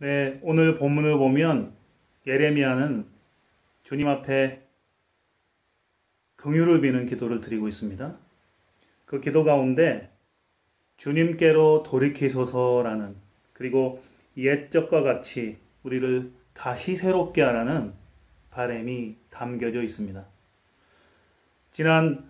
네, 오늘 본문을 보면 예레미야는 주님 앞에 긍휼을 비는 기도를 드리고 있습니다. 그 기도 가운데 주님께로 돌이키소서라는, 그리고 옛적과 같이 우리를 다시 새롭게 하라는 바람이 담겨져 있습니다. 지난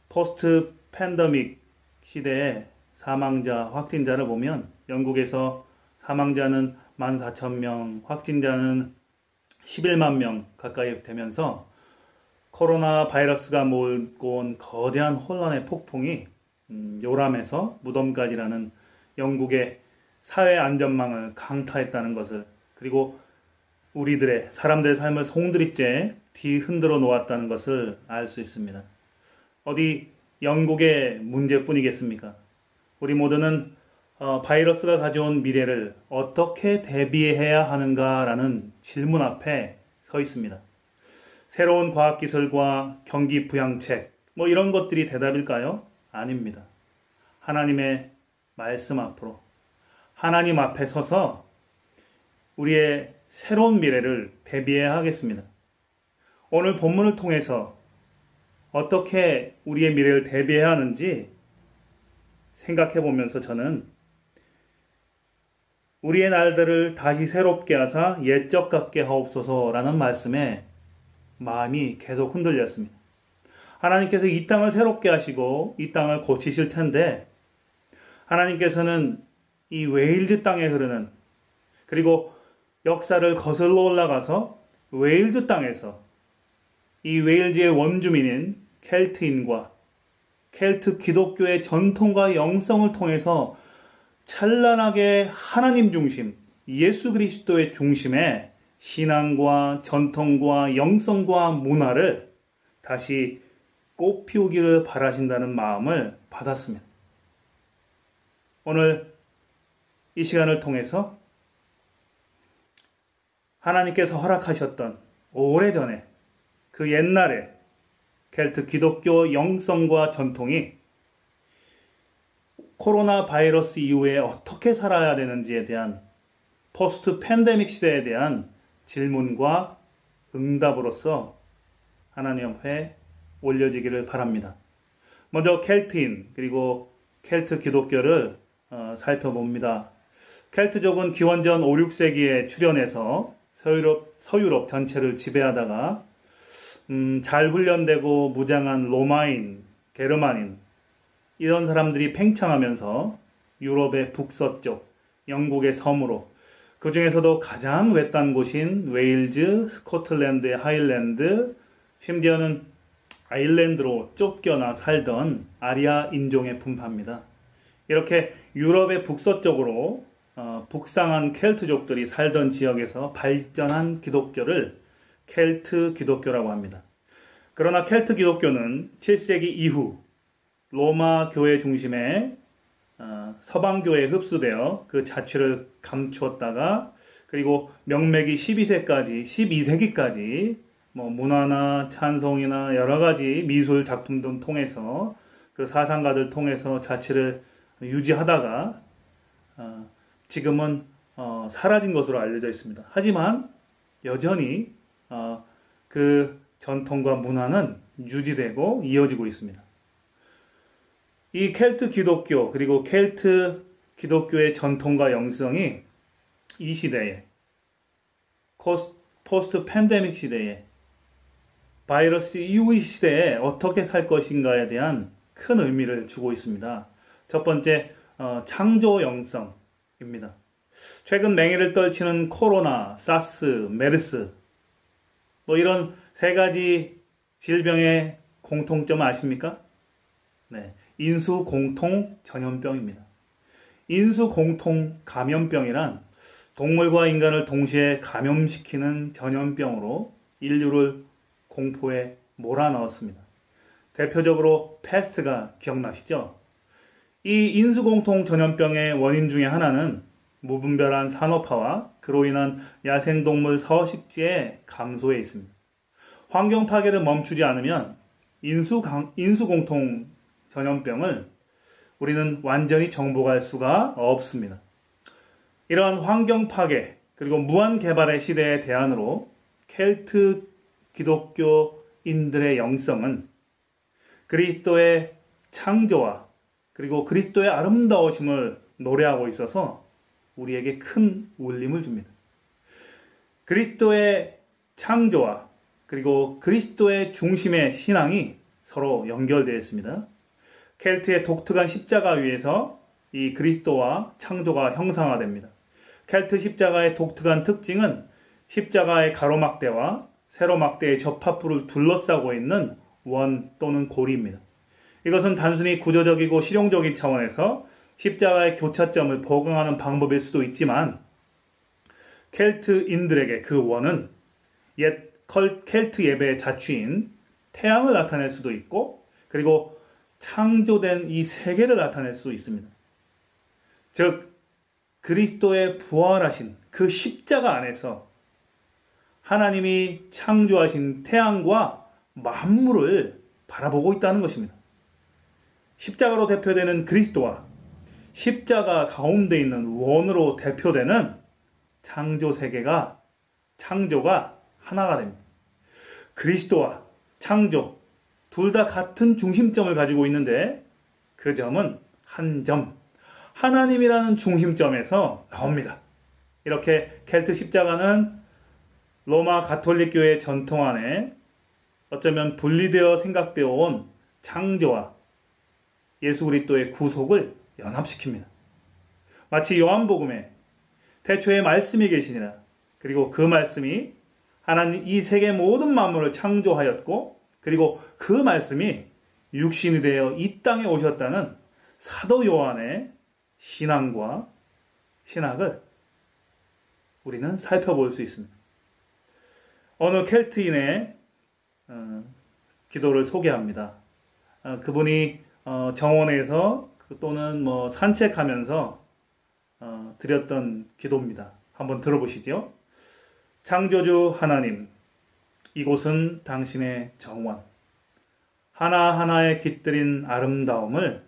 포스트 팬데믹 시대의 사망자, 확진자를 보면 영국에서 사망자는 14,000명, 확진자는 11만 명 가까이 되면서 코로나 바이러스가 몰고 온 거대한 혼란의 폭풍이 요람에서 무덤까지라는 영국의 사회 안전망을 강타했다는 것을, 그리고 우리들의 사람들의 삶을 송두리째 뒤흔들어 놓았다는 것을 알 수 있습니다. 어디 영국의 문제뿐이겠습니까? 우리 모두는 바이러스가 가져온 미래를 어떻게 대비해야 하는가라는 질문 앞에 서 있습니다. 새로운 과학기술과 경기 부양책, 이런 것들이 대답일까요? 아닙니다. 하나님의 말씀 앞으로, 하나님 앞에 서서 우리의 새로운 미래를 대비해야 하겠습니다. 오늘 본문을 통해서 어떻게 우리의 미래를 대비해야 하는지 생각해 보면서 저는 우리의 날들을 다시 새롭게 하사 옛적 같게 하옵소서라는 말씀에 마음이 계속 흔들렸습니다. 하나님께서 이 땅을 새롭게 하시고 이 땅을 고치실 텐데, 하나님께서는 이 웨일즈 땅에 흐르는, 그리고 역사를 거슬러 올라가서 웨일즈 땅에서 이 웨일즈의 원주민인 켈트인과 켈트 기독교의 전통과 영성을 통해서 찬란하게 하나님 중심, 예수 그리스도의 중심에 신앙과 전통과 영성과 문화를 다시 꽃피우기를 바라신다는 마음을 받았습니다. 오늘 이 시간을 통해서 하나님께서 허락하셨던 오래전에 그 옛날에 켈트 기독교 영성과 전통이 코로나 바이러스 이후에 어떻게 살아야 되는지에 대한 포스트 팬데믹 시대에 대한 질문과 응답으로서 하나님 앞에 올려지기를 바랍니다. 먼저 켈트인, 그리고 켈트 기독교를 살펴봅니다. 켈트족은 기원전 5, 6세기에 출현해서 서유럽 전체를 지배하다가 잘 훈련되고 무장한 로마인, 게르만인, 이런 사람들이 팽창하면서 유럽의 북서쪽, 영국의 섬으로, 그 중에서도 가장 외딴 곳인 웨일즈, 스코틀랜드의 하일랜드, 심지어는 아일랜드로 쫓겨나 살던 아리아 인종의 분파입니다. 이렇게 유럽의 북서쪽으로 북상한 켈트족들이 살던 지역에서 발전한 기독교를 켈트 기독교라고 합니다. 그러나 켈트 기독교는 7세기 이후 로마 교회 중심의 서방 교회에 흡수되어 그 자취를 감추었다가, 그리고 명맥이 12세기까지 문화나 찬송이나 여러 가지 미술 작품 등 통해서 그 사상가들 통해서 자취를 유지하다가 지금은 사라진 것으로 알려져 있습니다. 하지만 여전히 그 전통과 문화는 유지되고 이어지고 있습니다. 이 켈트 기독교, 그리고 켈트 기독교의 전통과 영성이 이 시대에, 포스트 팬데믹 시대에, 바이러스 이후 시대에 어떻게 살 것인가에 대한 큰 의미를 주고 있습니다. 첫 번째, 창조 영성입니다. 최근 맹위를 떨치는 코로나, 사스, 메르스, 이런 세 가지 질병의 공통점 아십니까? 네, 인수공통 전염병입니다. 인수공통 감염병이란 동물과 인간을 동시에 감염시키는 전염병으로 인류를 공포에 몰아넣었습니다. 대표적으로 패스트가 기억나시죠? 이 인수공통 전염병의 원인 중에 하나는 무분별한 산업화와 그로 인한 야생동물 서식지의 감소에 있습니다. 환경 파괴를 멈추지 않으면 인수공통 전염병을 우리는 완전히 정복할 수가 없습니다. 이러한 환경 파괴 그리고 무한 개발의 시대의 대안으로 켈트 기독교인들의 영성은 그리스도의 창조와 그리고 그리스도의 아름다우심을 노래하고 있어서 우리에게 큰 울림을 줍니다. 그리스도의 창조와 그리고 그리스도의 중심의 신앙이 서로 연결되어 있습니다. 켈트의 독특한 십자가 위에서 이 그리스도와 창조가 형상화됩니다. 켈트 십자가의 독특한 특징은 십자가의 가로막대와 세로막대의 접합부를 둘러싸고 있는 원 또는 고리입니다. 이것은 단순히 구조적이고 실용적인 차원에서 십자가의 교차점을 보강하는 방법일 수도 있지만 켈트인들에게 그 원은 옛 켈트 예배의 자취인 태양을 나타낼 수도 있고 그리고 창조된 이 세계를 나타낼 수도 있습니다. 즉 그리스도의 부활하신 그 십자가 안에서 하나님이 창조하신 태양과 만물을 바라보고 있다는 것입니다. 십자가로 대표되는 그리스도와 십자가 가운데 있는 원으로 대표되는 창조가 하나가 됩니다. 그리스도와 창조 둘 다 같은 중심점을 가지고 있는데 그 점은 한 점, 하나님이라는 중심점에서 나옵니다. 이렇게 켈트 십자가는 로마 가톨릭 교회의 전통 안에 어쩌면 분리되어 생각되어 온 창조와 예수 그리스도의 구속을 연합시킵니다. 마치 요한복음에 태초에 말씀이 계시니라 그리고 그 말씀이 하나님 이 세계 모든 만물을 창조하였고 그리고 그 말씀이 육신이 되어 이 땅에 오셨다는 사도 요한의 신앙과 신학을 우리는 살펴볼 수 있습니다. 어느 켈트인의 기도를 소개합니다. 그분이 정원에서 또는 산책하면서 드렸던 기도입니다. 한번 들어보시죠. 창조주 하나님, 이곳은 당신의 정원. 하나하나에 깃들인 아름다움을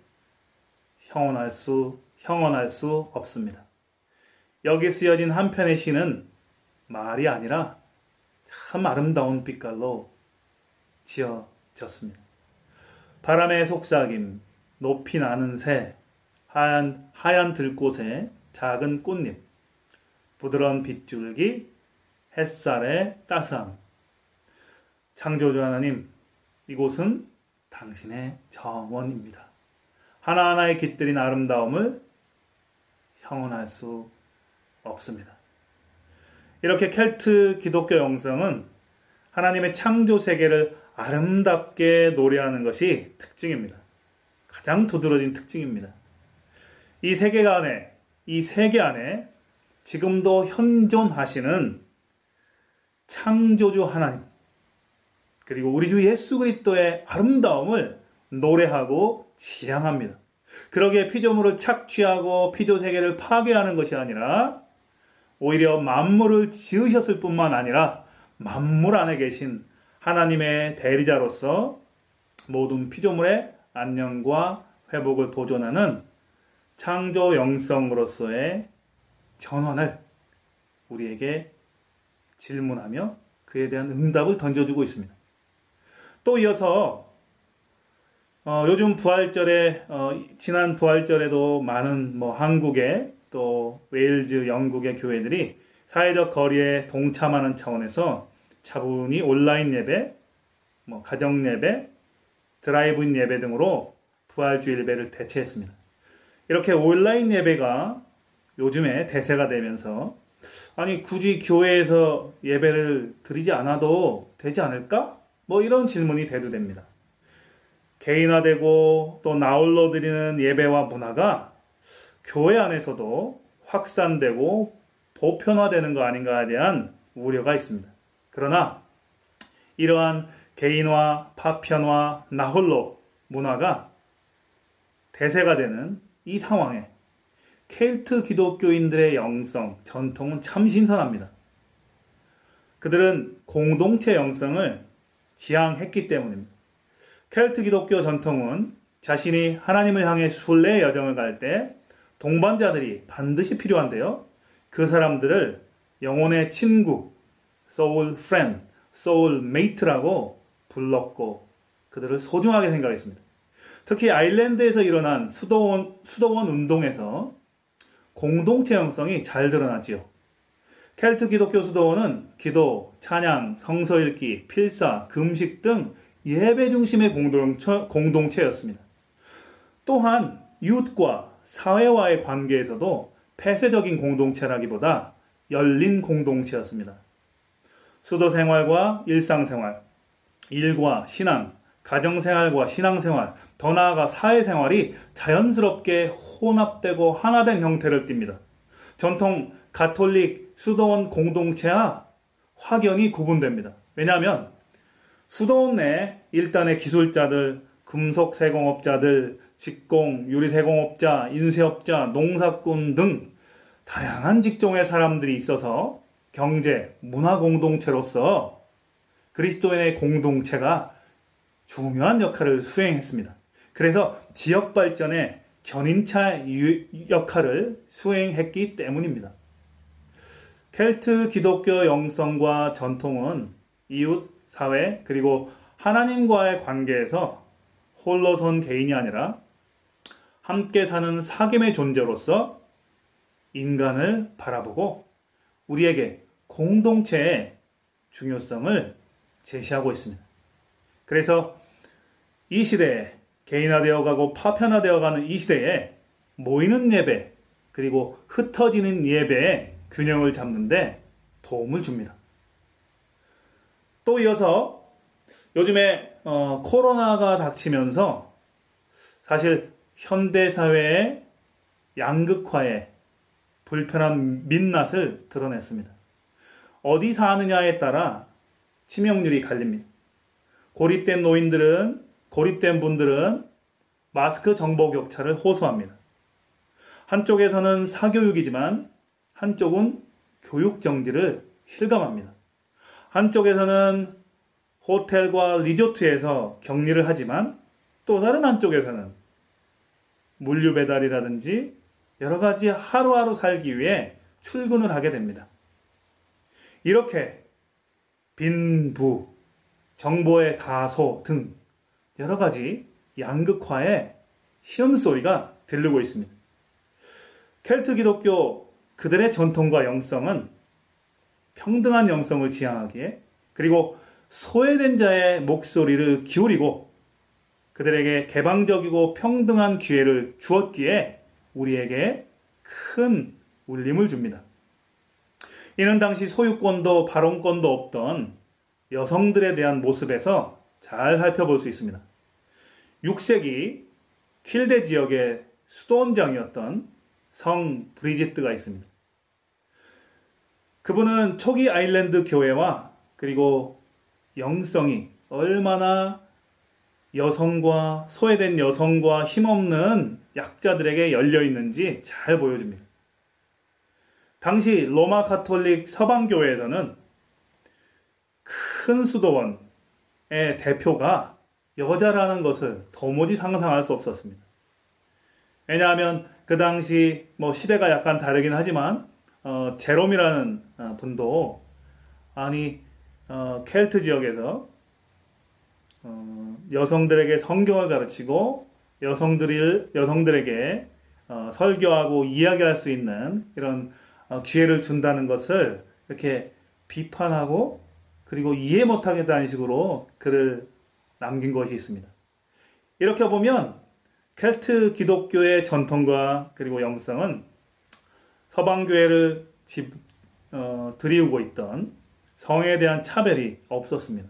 형언할 수 없습니다. 여기 쓰여진 한 편의 시는 말이 아니라 참 아름다운 빛깔로 지어졌습니다. 바람의 속삭임, 높이 나는 새, 하얀 들꽃에 작은 꽃잎, 부드러운 빗줄기, 햇살의 따스함. 창조주 하나님, 이곳은 당신의 정원입니다. 하나하나에 깃들인 아름다움을 형언할 수 없습니다. 이렇게 켈트 기독교 영성은 하나님의 창조 세계를 아름답게 노래하는 것이 특징입니다. 가장 두드러진 특징입니다. 이 세계 안에 지금도 현존하시는 창조주 하나님 그리고 우리 주 예수 그리스도의 아름다움을 노래하고 지향합니다. 그러기에 피조물을 착취하고 피조 세계를 파괴하는 것이 아니라 오히려 만물을 지으셨을 뿐만 아니라 만물 안에 계신 하나님의 대리자로서 모든 피조물의 안녕과 회복을 보존하는 창조 영성으로서의 전환을 우리에게 질문하며 그에 대한 응답을 던져주고 있습니다. 또 이어서 요즘 부활절에 지난 부활절에도 많은 한국의 또 웨일즈, 영국의 교회들이 사회적 거리에 동참하는 차원에서 차분히 온라인 예배, 가정 예배, 드라이브인 예배 등으로 부활주일 예배를 대체했습니다. 이렇게 온라인 예배가 요즘에 대세가 되면서 아니 굳이 교회에서 예배를 드리지 않아도 되지 않을까? 이런 질문이 대두됩니다. 개인화되고 또 나홀로 드리는 예배와 문화가 교회 안에서도 확산되고 보편화되는 거 아닌가에 대한 우려가 있습니다. 그러나 이러한 개인화, 파편화, 나홀로 문화가 대세가 되는 이 상황에 켈트 기독교인들의 영성, 전통은 참 신선합니다. 그들은 공동체 영성을 지향했기 때문입니다. 켈트 기독교 전통은 자신이 하나님을 향해 순례의 여정을 갈 때 동반자들이 반드시 필요한데요. 그 사람들을 영혼의 친구, soul friend, soul mate라고 불렀고 그들을 소중하게 생각했습니다. 특히 아일랜드에서 일어난 수도원 운동에서 공동체 형성이 잘 드러나지요. 켈트 기독교 수도원은 기도, 찬양, 성서 읽기, 필사, 금식 등 예배 중심의 공동체였습니다. 또한 이웃과 사회와의 관계에서도 폐쇄적인 공동체라기보다 열린 공동체였습니다. 수도 생활과 일상생활, 일과 신앙, 가정생활과 신앙생활, 더 나아가 사회생활이 자연스럽게 혼합되고 하나된 형태를 띱니다. 전통 가톨릭 수도원 공동체와 확연히 구분됩니다. 왜냐하면 수도원 내 일단의 기술자들, 금속 세공업자들, 직공, 유리세공업자, 인쇄업자, 농사꾼 등 다양한 직종의 사람들이 있어서 경제, 문화 공동체로서 그리스도인의 공동체가 중요한 역할을 수행했습니다. 그래서 지역 발전에 견인차 역할을 수행했기 때문입니다. 켈트 기독교 영성과 전통은 이웃, 사회, 그리고 하나님과의 관계에서 홀로 선 개인이 아니라 함께 사는 사귐의 존재로서 인간을 바라보고 우리에게 공동체의 중요성을 제시하고 있습니다. 그래서 이 시대에 개인화되어 가고 파편화되어 가는 이 시대에 모이는 예배 그리고 흩어지는 예배의 균형을 잡는데 도움을 줍니다. 또 이어서 요즘에 코로나가 닥치면서 사실 현대사회의 양극화에 불편한 민낯을 드러냈습니다. 어디 사느냐에 따라 치명률이 갈립니다. 고립된 분들은 마스크 정보 격차를 호소합니다. 한쪽에서는 사교육이지만 한쪽은 교육 정지를 실감합니다. 한쪽에서는 호텔과 리조트에서 격리를 하지만 또 다른 한쪽에서는 물류 배달이라든지 여러 가지 하루하루 살기 위해 출근을 하게 됩니다. 이렇게 빈부, 정보의 다소 등 여러 가지 양극화의 시음소리가 들리고 있습니다. 켈트 기독교 그들의 전통과 영성은 평등한 영성을 지향하기에 그리고 소외된 자의 목소리를 기울이고 그들에게 개방적이고 평등한 기회를 주었기에 우리에게 큰 울림을 줍니다. 이는 당시 소유권도 발언권도 없던 여성들에 대한 모습에서 잘 살펴볼 수 있습니다. 6세기 킬데 지역의 수도원장이었던 성 브리지트가 있습니다. 그분은 초기 아일랜드 교회와 그리고 영성이 얼마나 여성과 소외된 여성과 힘없는 약자들에게 열려 있는지 잘 보여줍니다. 당시 로마 가톨릭 서방교회에서는 큰 수도원의 대표가 여자라는 것을 도무지 상상할 수 없었습니다. 왜냐하면 그 당시 시대가 약간 다르긴 하지만 제롬이라는 분도 켈트 지역에서 여성들에게 성경을 가르치고 여성들에게 설교하고 이야기할 수 있는 이런 기회를 준다는 것을 이렇게 비판하고 그리고 이해 못하겠다는 식으로 글을 남긴 것이 있습니다. 이렇게 보면 켈트 기독교의 전통과 그리고 영성은 서방교회를 들이우고 있던 성에 대한 차별이 없었습니다.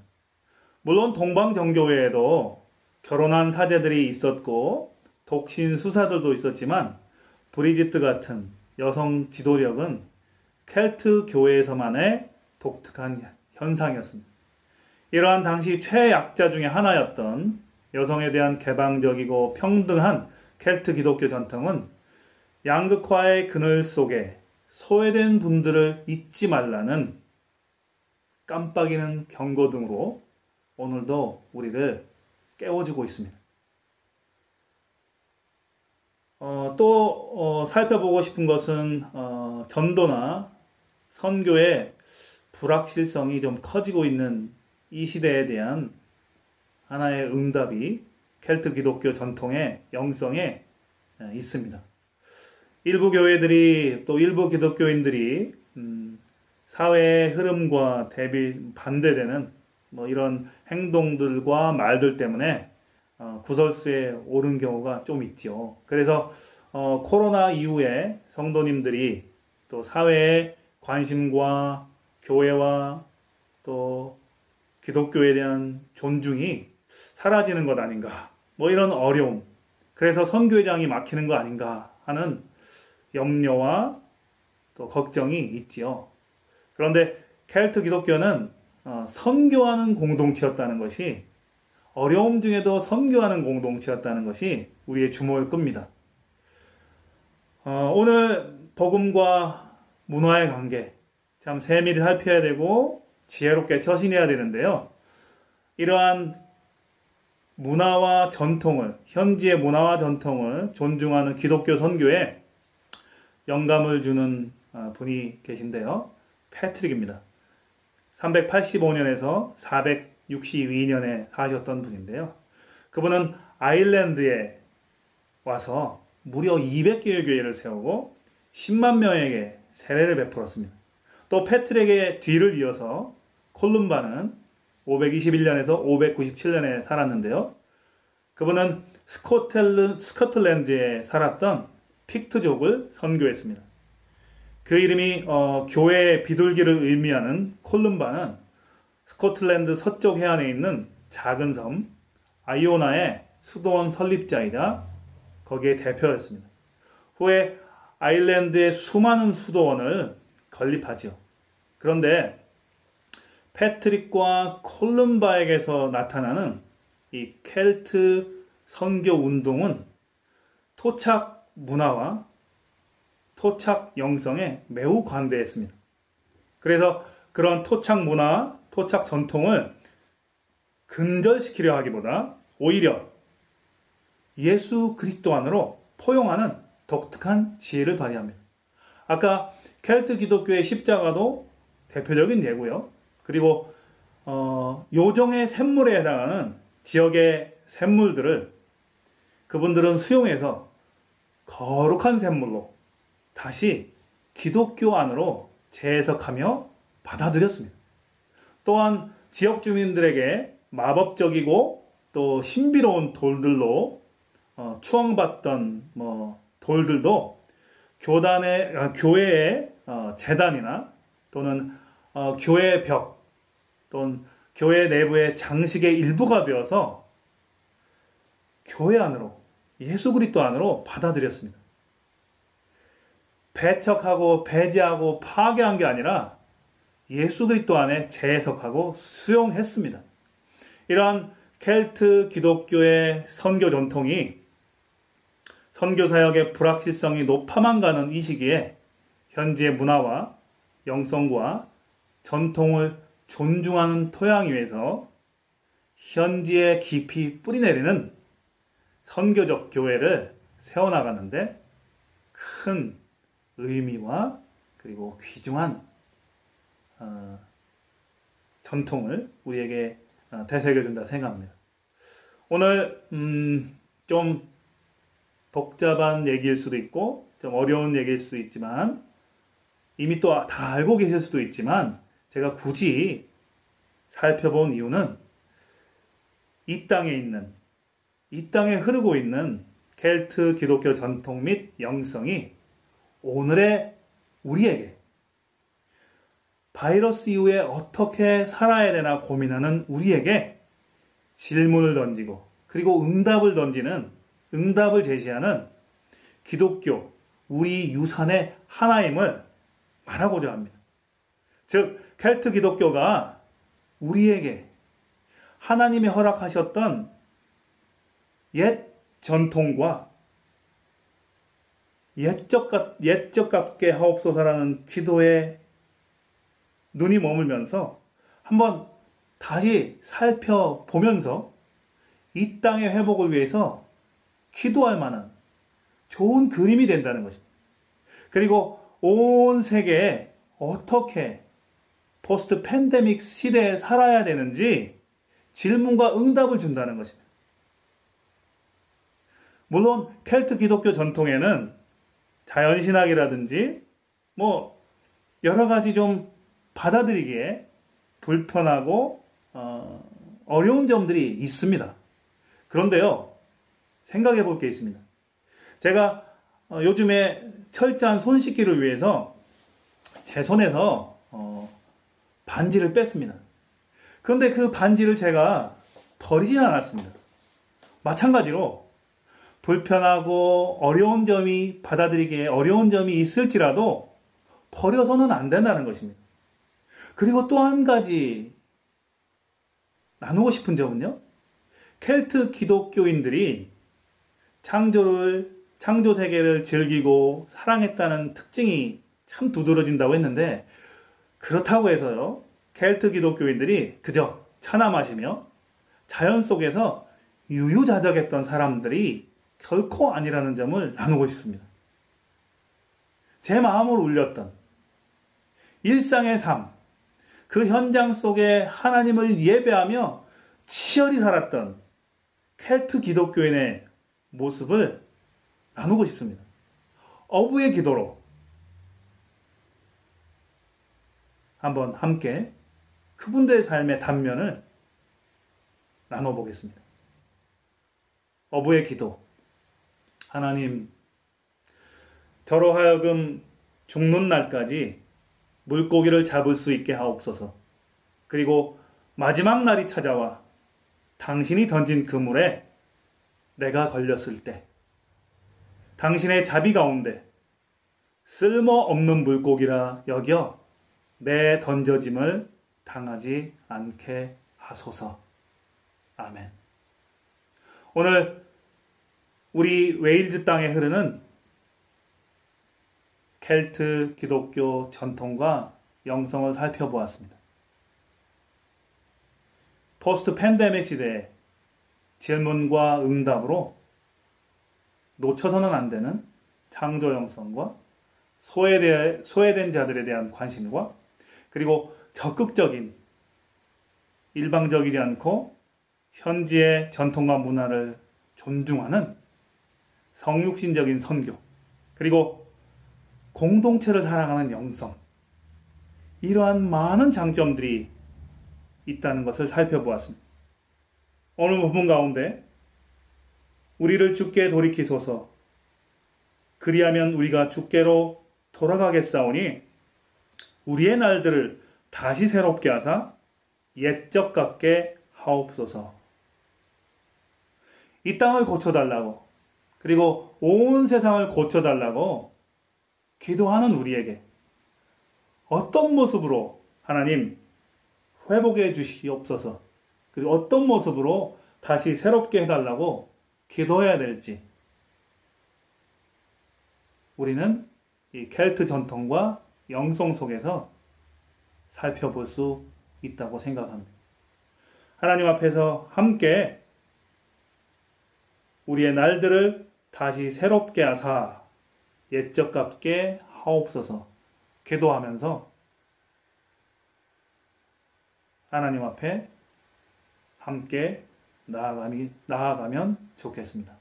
물론 동방정교회에도 결혼한 사제들이 있었고 독신 수사들도 있었지만 브리지트 같은 여성 지도력은 켈트 교회에서만의 독특한 현상이었습니다. 이러한 당시 최약자 중에 하나였던 여성에 대한 개방적이고 평등한 켈트 기독교 전통은 양극화의 그늘 속에 소외된 분들을 잊지 말라는 깜빡이는 경고 등으로 오늘도 우리를 깨워주고 있습니다. 또 살펴보고 싶은 것은 전도나 선교의 불확실성이 좀 커지고 있는 이 시대에 대한 하나의 응답이 켈트 기독교 전통의 영성에 있습니다. 일부 교회들이 또 일부 기독교인들이 사회의 흐름과 반대되는 이런 행동들과 말들 때문에 구설수에 오른 경우가 좀 있죠. 그래서 코로나 이후에 성도님들이 또 사회의 관심과 교회와 또 기독교에 대한 존중이 사라지는 것 아닌가, 이런 어려움, 그래서 선교회장이 막히는 거 아닌가 하는 염려와 또 걱정이 있지요. 그런데 켈트 기독교는 선교하는 공동체였다는 것이, 어려움 중에도 선교하는 공동체였다는 것이 우리의 주목을 끕니다. 오늘 복음과 문화의 관계 참 세밀히 살펴야 되고 지혜롭게 처신해야 되는데요. 이러한 문화와 전통을, 현지의 문화와 전통을 존중하는 기독교 선교에 영감을 주는 분이 계신데요. 패트릭입니다. 385년에서 462년에 사셨던 분인데요. 그분은 아일랜드에 와서 무려 200개의 교회를 세우고 10만 명에게 세례를 베풀었습니다. 또 패트릭의 뒤를 이어서 콜룸바는 521년에서 597년에 살았는데요. 그분은 스코틀랜드에 살았던 픽트족을 선교했습니다. 그 이름이 교회의 비둘기를 의미하는 콜룸바는 스코틀랜드 서쪽 해안에 있는 작은 섬 아이오나의 수도원 설립자이자 거기에 대표였습니다. 후에 아일랜드의 수많은 수도원을 건립하죠. 그런데 패트릭과 콜룸바에게서 나타나는 이 켈트 선교 운동은 토착 문화와 토착 영성에 매우 관대했습니다. 그래서 그런 토착 문화, 토착 전통을 근절시키려 하기보다 오히려 예수 그리스도 안으로 포용하는 독특한 지혜를 발휘합니다. 아까 켈트 기독교의 십자가도 대표적인 예고요. 그리고 요정의 샘물에 해당하는 지역의 샘물들을 그분들은 수용해서 거룩한 샘물로 다시 기독교 안으로 재해석하며 받아들였습니다. 또한 지역 주민들에게 마법적이고 또 신비로운 돌들로 추앙받던 돌들도 교회의 제단이나 또는 교회의 벽 또는 교회 내부의 장식의 일부가 되어서 교회 안으로, 예수 그리스도 안으로 받아들였습니다. 배척하고 배제하고 파괴한 게 아니라 예수 그리스도 안에 재해석하고 수용했습니다. 이러한 켈트 기독교의 선교 전통이 선교 사역의 불확실성이 높아만 가는 이 시기에 현지의 문화와 영성과 전통을 존중하는 토양 위에서 현지에 깊이 뿌리내리는 선교적 교회를 세워나가는데 큰 의미와 그리고 귀중한 전통을 우리에게 되새겨준다 생각합니다. 오늘 좀 복잡한 얘기일 수도 있고 좀 어려운 얘기일 수도 있지만 이미 또 다 알고 계실 수도 있지만 제가 굳이 살펴본 이유는 이 땅에 흐르고 있는 켈트 기독교 전통 및 영성이 오늘의 우리에게 바이러스 이후에 어떻게 살아야 되나 고민하는 우리에게 질문을 던지고 그리고 응답을 제시하는 기독교, 우리 유산의 하나임을 말하고자 합니다. 즉, 켈트 기독교가 우리에게 하나님이 허락하셨던 옛 전통과 옛적 같게 하옵소서라는 기도에 눈이 머물면서 한번 다시 살펴보면서 이 땅의 회복을 위해서 기도할 만한 좋은 그림이 된다는 것입니다. 그리고 온 세계에 어떻게 포스트 팬데믹 시대에 살아야 되는지 질문과 응답을 준다는 것입니다. 물론 켈트 기독교 전통에는 자연신학이라든지 여러 가지 좀 받아들이기에 불편하고 어려운 점들이 있습니다. 그런데요, 생각해 볼 게 있습니다. 제가 요즘에 철저한 손 씻기를 위해서 제 손에서 반지를 뺐습니다. 그런데 그 반지를 제가 버리진 않았습니다. 마찬가지로 불편하고 어려운 점이 받아들이기에 어려운 점이 있을지라도 버려서는 안 된다는 것입니다. 그리고 또 한 가지 나누고 싶은 점은요. 켈트 기독교인들이 창조 세계를 즐기고 사랑했다는 특징이 참 두드러진다고 했는데 그렇다고 해서요. 켈트 기독교인들이 그저 차나 마시며 자연 속에서 유유자적했던 사람들이 결코 아니라는 점을 나누고 싶습니다. 제 마음을 울렸던 일상의 삶, 그 현장 속에 하나님을 예배하며 치열히 살았던 켈트 기독교인의 모습을 나누고 싶습니다. 어부의 기도로 한번 함께 그분들의 삶의 단면을 나눠보겠습니다. 어부의 기도. 하나님, 저로 하여금 죽는 날까지 물고기를 잡을 수 있게 하옵소서. 그리고 마지막 날이 찾아와 당신이 던진 그물에 내가 걸렸을 때 당신의 자비 가운데 쓸모없는 물고기라 여겨 내 던져짐을 당하지 않게 하소서. 아멘. 오늘 우리 웨일즈 땅에 흐르는 켈트 기독교 전통과 영성을 살펴보았습니다. 포스트 팬데믹 시대에 질문과 응답으로 놓쳐서는 안 되는 창조 영성과 소외된 자들에 대한 관심과 그리고 적극적인 일방적이지 않고 현지의 전통과 문화를 존중하는 성육신적인 선교 그리고 공동체를 사랑하는 영성 이러한 많은 장점들이 있다는 것을 살펴보았습니다. 오늘 부분 가운데 우리를 주께 돌이키소서 그리하면 우리가 주께로 돌아가겠사오니 우리의 날들을 다시 새롭게 하사 옛적 같게 하옵소서. 이 땅을 고쳐달라고 그리고 온 세상을 고쳐달라고 기도하는 우리에게 어떤 모습으로 하나님 회복해 주시옵소서 그리고 어떤 모습으로 다시 새롭게 해달라고 기도해야 될지 우리는 이 켈트 전통과 영성 속에서 살펴볼 수 있다고 생각합니다. 하나님 앞에서 함께 우리의 날들을 다시 새롭게 하사 옛적 같게 하옵소서 기도하면서 하나님 앞에 함께 나아가면 좋겠습니다.